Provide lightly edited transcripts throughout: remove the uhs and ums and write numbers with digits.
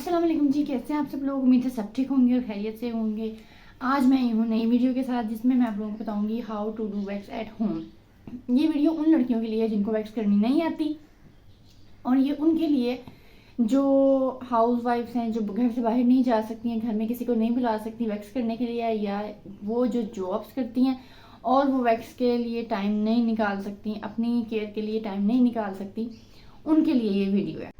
अस्सलाम वालेकुम जी, कैसे हैं आप सब लोग। उम्मीद है सब ठीक होंगे और खैरियत से होंगे। आज मैं हूँ नई वीडियो के साथ जिसमें मैं आप लोगों को बताऊंगी how to do wax at home. ये वीडियो उन लड़कियों के लिए है जिनको वैक्स करनी नहीं आती, और ये उनके लिए जो हाउस वाइफ्स हैं, जो घर से बाहर नहीं जा सकती हैं, घर में किसी को नहीं बुला सकती वैक्स करने के लिए, या वो जो जॉब्स करती हैं और वो वैक्स के लिए टाइम नहीं निकाल सकती, अपनी केयर के लिए टाइम नहीं निकाल सकती, उनके लिए ये वीडियो है।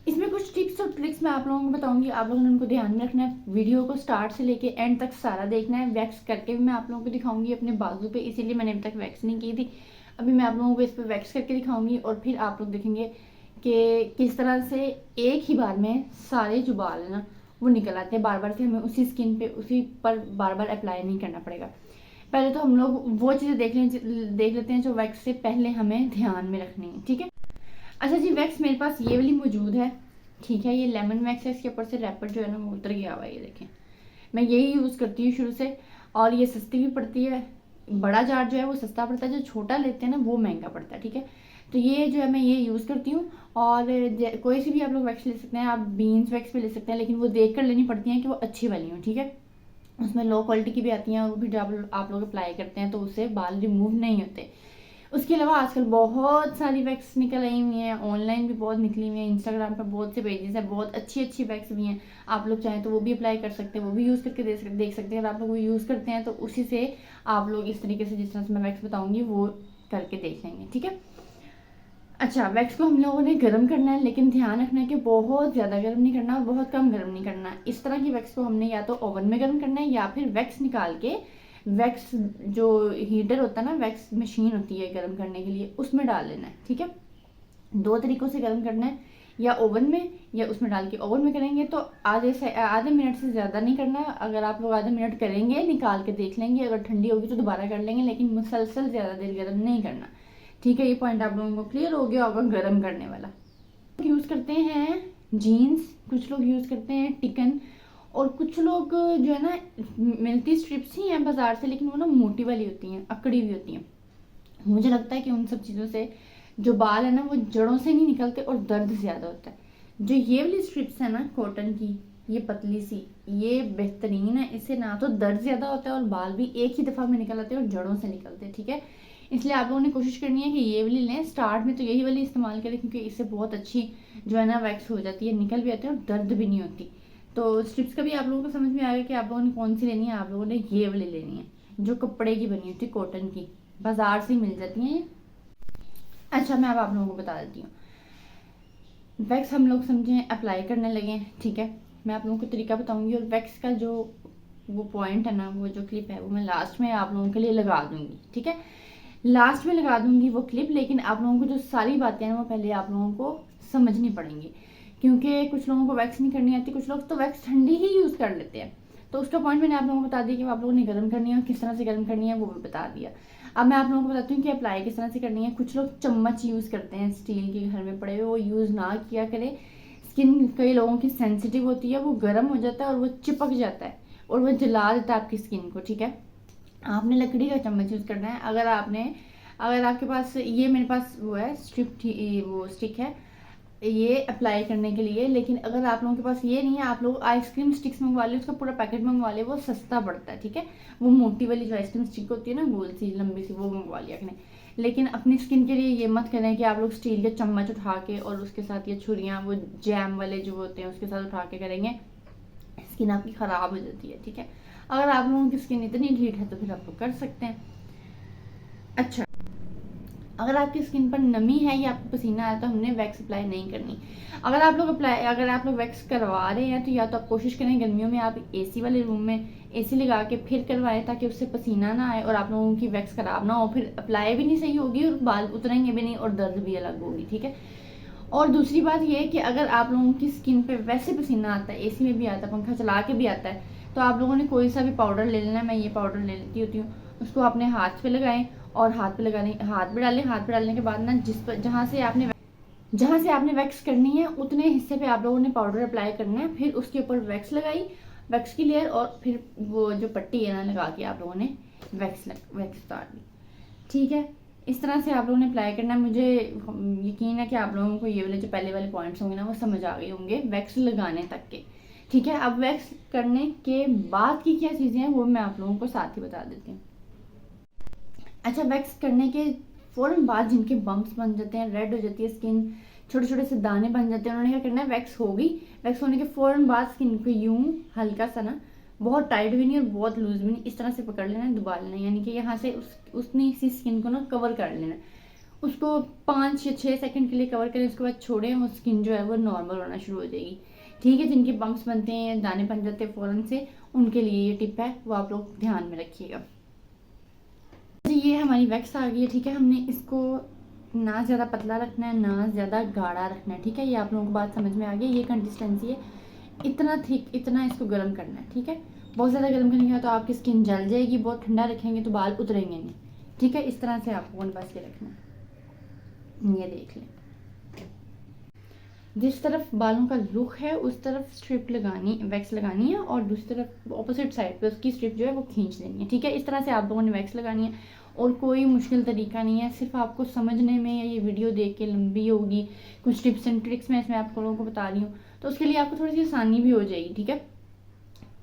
इसमें कुछ टिप्स और ट्रिक्स मैं आप लोगों को बताऊंगी, आप लोगों ने उनको ध्यान में रखना है। वीडियो को स्टार्ट से लेके एंड तक सारा देखना है। वैक्स करके भी मैं आप लोगों को दिखाऊंगी अपने बाजू पे, इसीलिए मैंने अभी तक वैक्स नहीं की थी। अभी मैं आप लोगों को इस पर वैक्स करके दिखाऊंगी और फिर आप लोग देखेंगे कि किस तरह से एक ही बार में सारे जो बाल है ना वो निकल आते हैं। बार बार से हमें उसी स्किन पे उसी पर बार बार अप्लाई नहीं करना पड़ेगा। पहले तो हम लोग वो चीज़ें देख लेते हैं जो वैक्स से पहले हमें ध्यान में रखनी है, ठीक है। अच्छा जी, वैक्स मेरे पास ये वाली मौजूद है, ठीक है। ये लेमन वैक्स है, इसके ऊपर से रैपर जो है ना वो उतर गया हुआ है, ये देखें। मैं यही यूज़ करती हूँ शुरू से, और ये सस्ती भी पड़ती है। बड़ा जार जो है वो सस्ता पड़ता है, जो छोटा लेते हैं ना वो महंगा पड़ता है, ठीक है। तो ये जो है मैं ये यूज़ करती हूँ। और कोई सी भी आप लोग वैक्स ले सकते हैं, आप बीन्स वैक्स भी ले सकते हैं, लेकिन वो देख कर लेनी पड़ती हैं कि वो अच्छी वाली हो, ठीक है। उसमें लो क्वालिटी की भी आती हैं, और वो भी जब आप लोग अप्लाई करते हैं तो उससे बाल रिमूव नहीं होते। उसके अलावा आजकल बहुत सारी वैक्स निकल आई हुई हैं, ऑनलाइन भी बहुत निकली हुई हैं, इंस्टाग्राम पर बहुत से पेजेस हैं, बहुत अच्छी अच्छी वैक्स भी हैं। आप लोग चाहें तो वो भी अप्लाई कर सकते हैं, वो भी यूज़ करके देख सकते हैं। अगर आप लोग वो यूज़ करते हैं तो उसी से आप लोग इस तरीके से जिस तरह से मैं वैक्स बताऊंगी वो करके देख लेंगे, ठीक है। अच्छा, वैक्स को हम लोगों ने गर्म करना है, लेकिन ध्यान रखना है कि बहुत ज़्यादा गर्म नहीं करना और बहुत कम गर्म नहीं करना। इस तरह की वैक्स को हमने या तो ओवन में गर्म करना है, या फिर वैक्स निकाल के वैक्स जो हीटर होता है ना, वैक्स मशीन होती है गर्म करने के लिए, उसमें डाल लेना है, ठीक है। दो तरीक़ों से गर्म करना है, या ओवन में या उसमें डाल के। ओवन में करेंगे तो आधे मिनट से ज़्यादा नहीं करना। अगर आप लोग आधे मिनट करेंगे, निकाल के देख लेंगे, अगर ठंडी होगी तो दोबारा कर लेंगे, लेकिन मुसलसल ज़्यादा देर गर्म नहीं करना, ठीक है। ये पॉइंट आप लोगों को क्लियर हो गया होगा गर्म करने वाला। यूज़ करते हैं जीन्स, कुछ लोग यूज़ करते हैं टिकन, और कुछ लोग जो है ना, मिलती स्ट्रिप्स ही हैं बाज़ार से, लेकिन वो ना मोटी वाली होती हैं, अकड़ी हुई होती हैं। मुझे लगता है कि उन सब चीज़ों से जो बाल है ना वो जड़ों से नहीं निकलते और दर्द ज़्यादा होता है। जो ये वाली स्ट्रिप्स है ना कॉटन की, ये पतली सी, ये बेहतरीन है। इससे ना तो दर्द ज़्यादा होता है और बाल भी एक ही दफ़ा में निकल आते हैं और जड़ों से निकलते हैं, ठीक है। इसलिए आप लोगों ने कोशिश करनी है कि ये वाली लें। स्टार्ट में तो यही वाली इस्तेमाल करें, क्योंकि इससे बहुत अच्छी जो है ना वैक्स हो जाती है, निकल भी आती है और दर्द भी नहीं होती। तो स्ट्रिप्स का भी आप लोगों को समझ में आएगा कि आप लोगों ने कौन सी लेनी है। आप लोगों ने ये वाली लेनी है जो कपड़े की बनी होती है, कॉटन की, बाजार से ही मिल जाती हैं। अच्छा, मैं अब आप लोगों को बता देती हूँ। वैक्स हम लोग समझें अप्लाई करने लगे, ठीक है। मैं आप लोगों को तरीका बताऊंगी, और वैक्स का जो वो पॉइंट है ना, वो जो क्लिप है वो मैं लास्ट में आप लोगों के लिए लगा दूंगी, ठीक है। लास्ट में लगा दूंगी वो क्लिप, लेकिन आप लोगों को जो सारी बातें हैं वो पहले आप लोगों को समझनी पड़ेंगी, क्योंकि कुछ लोगों को वैक्स नहीं करनी आती, कुछ लोग तो वैक्स ठंडी ही यूज़ कर लेते हैं। तो उसका पॉइंट मैंने आप लोगों को बता दिया कि आप लोगों ने गर्म करनी है और किस तरह से गर्म करनी है वो भी बता दिया। अब मैं आप लोगों को बताती हूँ कि अप्लाई किस तरह से करनी है। कुछ लोग चम्मच यूज़ करते हैं स्टील के घर में पड़े हुए, वो यूज़ ना किया करें। स्किन कई लोगों की सेंसिटिव होती है, वो गर्म हो जाता है और वो चिपक जाता है और वो जला देता है आपकी स्किन को, ठीक है। आपने लकड़ी का चम्मच यूज़ करना है। अगर आपके पास ये मेरे पास वो है वो स्टिक है ये अप्लाई करने के लिए, लेकिन अगर आप लोगों के पास ये नहीं है, आप लोग आइसक्रीम स्टिक्स मंगवा ले, उसका पूरा पैकेट मंगवा ले, वो सस्ता पड़ता है, ठीक है। वो मोटी वाली जो आइसक्रीम स्टिक होती है ना, गोल सी लंबी सी, वो मंगवा लिया करें। लेकिन अपनी स्किन के लिए ये मत करें कि आप लोग स्टील के चम्मच उठा के और उसके साथ ये छुरियाँ, वो जैम वाले जो होते हैं उसके साथ उठा के करेंगे, स्किन आपकी ख़राब हो जाती है, ठीक है। अगर आप लोगों की स्किन इतनी ढीठ है तो फिर आप लोग कर सकते हैं। अच्छा, अगर आपकी स्किन पर नमी है या आपको पसीना आया तो हमने वैक्स अप्लाई नहीं करनी। अगर आप लोग वैक्स करवा रहे हैं तो या तो आप कोशिश करें गर्मियों में आप एसी वाले रूम में एसी लगा के फिर करवाएं, ताकि उससे पसीना ना आए और आप लोगों की वैक्स खराब ना हो, फिर अप्लाई भी नहीं सही होगी और बाल उतरेंगे भी नहीं और दर्द भी अलग होगी, ठीक है। और दूसरी बात यह है कि अगर आप लोगों की स्किन पे वैसे पसीना आता है, एसी में भी आता है, पंखा चला के भी आता है, तो आप लोगों ने कोई सा भी पाउडर ले लेना है। मैं ये पाउडर ले लेती होती हूँ, उसको अपने हाथ पे लगाएं और हाथ पे डालें। हाथ पे डालने के बाद ना जहाँ से आपने वैक्स करनी है उतने हिस्से पे आप लोगों ने पाउडर अप्लाई करना है, फिर उसके ऊपर वैक्स लगाई, वैक्स की लेयर, और फिर वो जो पट्टी है ना लगा के आप लोगों ने वैक्स उतार दी, ठीक है। इस तरह से आप लोगों ने अप्लाई करना है। मुझे यकीन है कि आप लोगों को ये वाले जो पहले वाले पॉइंट्स होंगे ना वो समझ आ गए होंगे वैक्स लगाने तक के। ठीक है, अब वैक्स करने के बाद की क्या चीज़ें हैं वो मैं आप लोगों को साथ ही बता देती हूँ। अच्छा, वैक्स करने के फ़ौरन बाद जिनके बम्प्स बन जाते हैं, रेड हो जाती है स्किन, छोटे छोटे से दाने बन जाते हैं, उन्होंने क्या करना है, वैक्स होगी, वैक्स होने के फ़ौरन बाद स्किन को यूं हल्का सा ना, बहुत टाइट भी नहीं और बहुत लूज भी नहीं, इस तरह से पकड़ लेना है, दबा लेना है, यानी कि यहाँ से उसने इसी स्किन को ना कवर कर लेना है। उसको 5 या 6 सेकंड के लिए कवर करें, उसके बाद छोड़ें और स्किन जो है वो नॉर्मल होना शुरू हो जाएगी। ठीक है, जिनके बम्प्स बनते हैं या दाने बन जाते हैं फ़ौरन से, उनके लिए ये टिप है, वो आप लोग ध्यान में रखिएगा। ये हमारी वैक्स आ गई है। ठीक है, हमने इसको ना ज़्यादा पतला रखना है ना ज़्यादा गाढ़ा रखना है। ठीक है, ये आप लोगों को बात समझ में आ गई। ये कंसिस्टेंसी है, इतना थिक, इतना इसको गर्म करना है। ठीक है, बहुत ज़्यादा गर्म करेंगे तो आपकी स्किन जल जाएगी, बहुत ठंडा रखेंगे तो बाल उतरेंगे नहीं। ठीक है, इस तरह से आपको बस के रखना है। ये देख लें, जिस तरफ बालों का रुख है उस तरफ स्ट्रिप लगानी, वैक्स लगानी है, और दूसरी तरफ ऑपोजिट साइड पे उसकी स्ट्रिप जो है वो खींच देनी है। ठीक है, इस तरह से आप लोगों ने वैक्स लगानी है और कोई मुश्किल तरीका नहीं है, सिर्फ आपको समझने में, या ये वीडियो देख के लंबी होगी, कुछ टिप्स एंड ट्रिक्स मैं इसमें आप लोगों को बता रही हूँ, तो उसके लिए आपको थोड़ी सी आसानी भी हो जाएगी। ठीक है,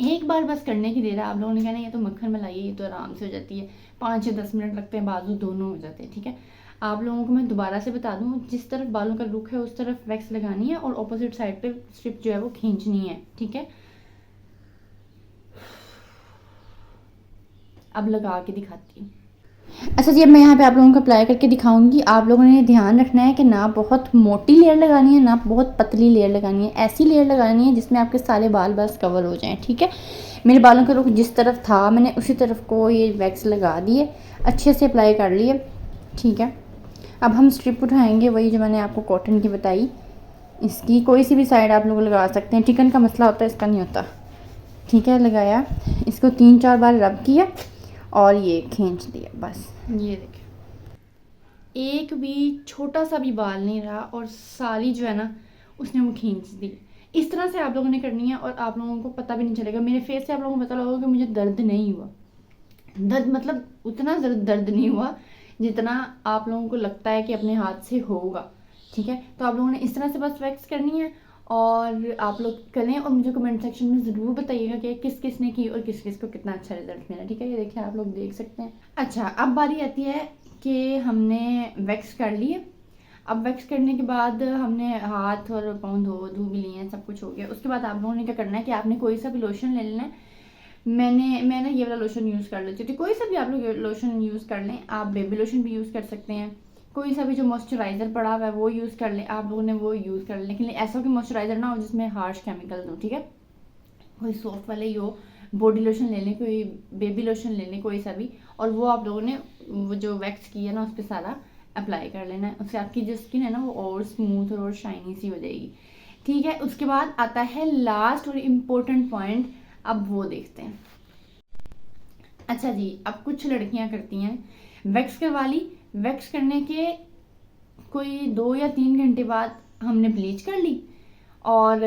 एक बार बस करने की देर है। आप लोगों ने कहना ये तो मक्खन मलाई है, ये तो आराम से हो जाती है, 5 या 10 मिनट लगते हैं, बाजू दोनों हो जाते हैं। ठीक है, आप लोगों को मैं दोबारा से बता दूं, जिस तरफ बालों का रुख है उस तरफ वैक्स लगानी है और ऑपोजिट साइड पे स्ट्रिप जो है वो खींचनी है। ठीक है, अब लगा के दिखाती हूँ। अच्छा जी, अब मैं यहाँ पे आप लोगों को अप्लाई करके दिखाऊंगी। आप लोगों ने ध्यान रखना है कि ना बहुत मोटी लेयर लगानी है ना बहुत पतली लेयर लगानी है, ऐसी लेयर लगानी है जिसमें आपके सारे बाल बस कवर हो जाएं। ठीक है, मेरे बालों का रुख जिस तरफ था मैंने उसी तरफ को ये वैक्स लगा दिए, अच्छे से अप्लाई कर लिए। ठीक है, अब हम स्ट्रिप उठाएंगे, वही जो मैंने आपको कॉटन की बताई, इसकी कोई सी भी साइड आप लोग लगा सकते हैं, चिकन का मसला होता है, इसका नहीं होता। ठीक है, लगाया, इसको 3-4 बार रब किया और ये खींच दिया। बस ये देखिए, एक भी छोटा सा भी बाल नहीं रहा और सारी जो है ना उसने वो खींच दी। इस तरह से आप लोगों ने करनी है और आप लोगों को पता भी नहीं चलेगा। मेरे फेस से आप लोगों को पता लगा कि मुझे दर्द नहीं हुआ, दर्द मतलब उतना दर्द नहीं हुआ जितना आप लोगों को लगता है कि अपने हाथ से होगा। ठीक है, तो आप लोगों ने इस तरह से बस वैक्स करनी है और आप लोग करें और मुझे कमेंट सेक्शन में ज़रूर बताइएगा कि किस किस ने की और किस किस को कितना अच्छा रिजल्ट मिला। ठीक है, ये देखिए आप लोग देख सकते हैं। अच्छा, अब बारी आती है कि हमने वैक्स कर लिए। अब वैक्स करने के बाद हमने हाथ और पाँव धो भी लिए हैं, सब कुछ हो गया। उसके बाद आप लोगों ने क्या करना है कि आपने कोई सा भी लोशन ले लेना है। मैंने ये वाला लोशन यूज़ कर लेती थी, कोई सा भी आप लोग लोशन यूज़ कर लें, आप बेबी लोशन भी यूज़ कर सकते हैं, कोई सा भी जो मॉइस्चराइज़र पड़ा हुआ है वो यूज़ कर लें, आप लोगों ने वो यूज़ कर लें, लेकिन ऐसा कि मॉइस्चराइज़र ना हो जिसमें हार्श केमिकल हो। ठीक है, कोई सॉफ्ट वाले ही हो, बॉडी लोशन ले लें, कोई बेबी लोशन ले लें, कोई सा भी, और वो आप लोगों ने वो जो वैक्स की है ना उस पर सारा अप्लाई कर लेना है। उससे आपकी जो स्किन है ना वो और स्मूथ और शाइनी सी हो जाएगी। ठीक है, उसके बाद आता है लास्ट और इम्पोर्टेंट पॉइंट, अब वो देखते हैं। अच्छा जी, अब कुछ लड़कियां करती हैं, वैक्स करवा ली, वैक्स करने के कोई 2 या 3 घंटे बाद हमने ब्लीच कर ली और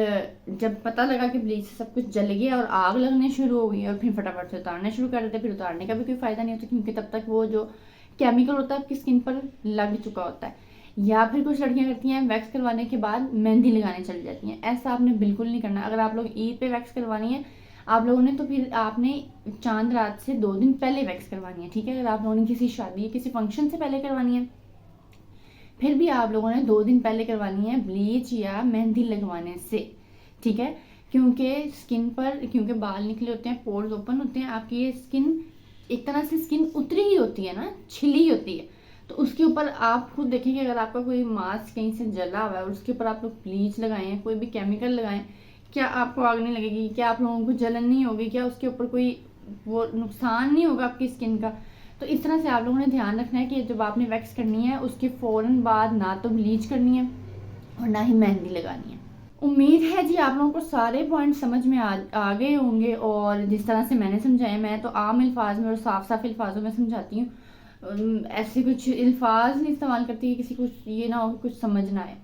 जब पता लगा कि ब्लीच से सब कुछ जल गया और आग लगने शुरू हो गई और फिर फटाफट से उतारना शुरू कर देते, फिर उतारने का भी कोई फ़ायदा नहीं होता क्योंकि तब तक वो जो केमिकल होता है आपकी स्किन पर लग चुका होता है। या फिर कुछ लड़कियां करती हैं वैक्स करवाने के बाद मेहंदी लगाने चली जाती हैं। ऐसा आपने बिल्कुल नहीं करना। अगर आप लोग ईद पे वैक्स करवानी है आप लोगों ने, तो फिर आपने चांद रात से 2 दिन पहले वैक्स करवानी है। ठीक है, अगर आप लोगों ने किसी शादी या किसी फंक्शन से पहले करवानी है फिर भी आप लोगों ने 2 दिन पहले करवानी है ब्लीच या मेहंदी लगवाने से। ठीक है, क्योंकि स्किन पर, क्योंकि बाल निकले होते हैं, पोर्स ओपन होते हैं, आपकी ये स्किन एक तरह से स्किन उतरी ही होती है ना, छिली होती है, तो उसके ऊपर आप खुद देखेंगे अगर आपका कोई मास्क कहीं से जला हुआ है और उसके ऊपर आप लोग ब्लीच लगाएं हैं, कोई भी केमिकल लगाएं, क्या आपको आग नहीं लगेगी? क्या आप लोगों को जलन नहीं होगी? क्या उसके ऊपर कोई वो नुकसान नहीं होगा आपकी स्किन का? तो इस तरह से आप लोगों ने ध्यान रखना है कि जब आपने वैक्स करनी है उसके फ़ौरन बाद ना तो ब्लीच करनी है और ना ही मेहंदी लगानी है। उम्मीद है जी आप लोगों को सारे पॉइंट समझ में आ गए होंगे और जिस तरह से मैंने समझाया, मैं तो आम अल्फाज में और साफ साफ अल्फाजों में समझाती हूँ, ऐसे कुछ अल्फाज नहीं इस्तेमाल करती कि किसी को ये ना हो कुछ समझ ना आए।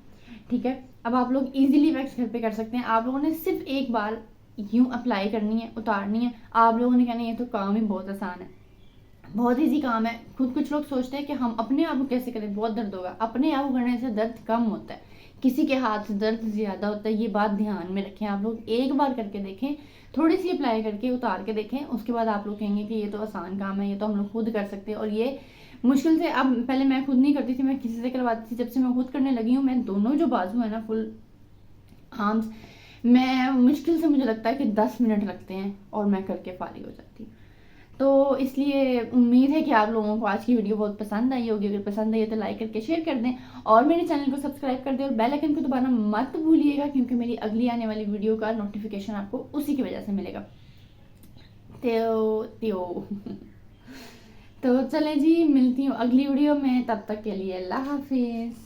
ठीक है, अब आप लोग इजीली वैक्स घर पे कर सकते हैं। आप लोगों ने सिर्फ एक बार यूं अप्लाई करनी है, उतारनी है। आप लोगों ने कहना ये तो काम ही बहुत आसान है, बहुत ईजी काम है। खुद कुछ लोग सोचते हैं कि हम अपने आप को कैसे करें, बहुत दर्द होगा। अपने आप को करने से दर्द कम होता है, किसी के हाथ से दर्द ज़्यादा होता है। ये बात ध्यान में रखें। आप लोग एक बार करके देखें, थोड़ी सी अप्लाई करके उतार के देखें, उसके बाद आप लोग कहेंगे कि ये तो आसान काम है, ये तो हम लोग खुद कर सकते हैं। और ये मुश्किल से, अब पहले मैं खुद नहीं करती थी, मैं किसी से करवाती थी। जब से मैं खुद करने लगी हूँ, मैं दोनों जो बाजू है ना, फुल आर्म्स, मैं मुश्किल से, मुझे लगता है कि 10 मिनट लगते हैं और मैं करके फारिग हो जाती हूँ। तो इसलिए उम्मीद है कि आप लोगों को आज की वीडियो बहुत पसंद आई होगी। अगर पसंद आई है तो लाइक करके शेयर कर दें और मेरे चैनल को सब्सक्राइब कर दें और बेल आइकन को दबाना मत भूलिएगा, क्योंकि मेरी अगली आने वाली वीडियो का नोटिफिकेशन आपको उसी की वजह से मिलेगा। तो तो चलें जी, मिलती हूँ अगली वीडियो में। तब तक के लिए अल्लाह हाफिज़।